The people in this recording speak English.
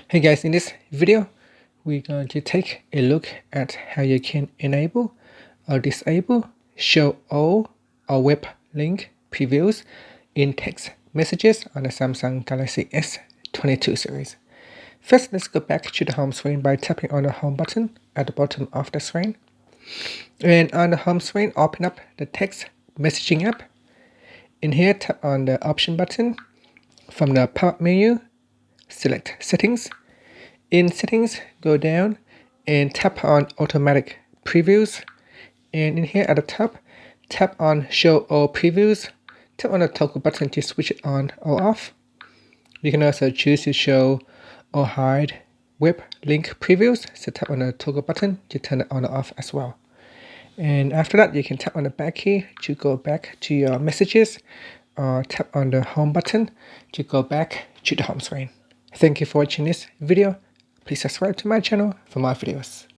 Hey guys, in this video, we're going to take a look at how you can enable or disable show all or web link previews in text messages on the Samsung Galaxy S22 series. First, let's go back to the home screen by tapping on the home button at the bottom of the screen. And on the home screen, open up the text messaging app. In here, tap on the option button. From the pop-up menu, select settings. In settings, go down and tap on automatic previews. And in here at the top, tap on show all previews. Tap on the toggle button to switch it on or off. You can also choose to show or hide web link previews. So tap on the toggle button to turn it on or off as well. And after that, you can tap on the back key to go back to your messages, or tap on the home button to go back to the home screen. Thank you for watching this video. Please subscribe to my channel for more videos.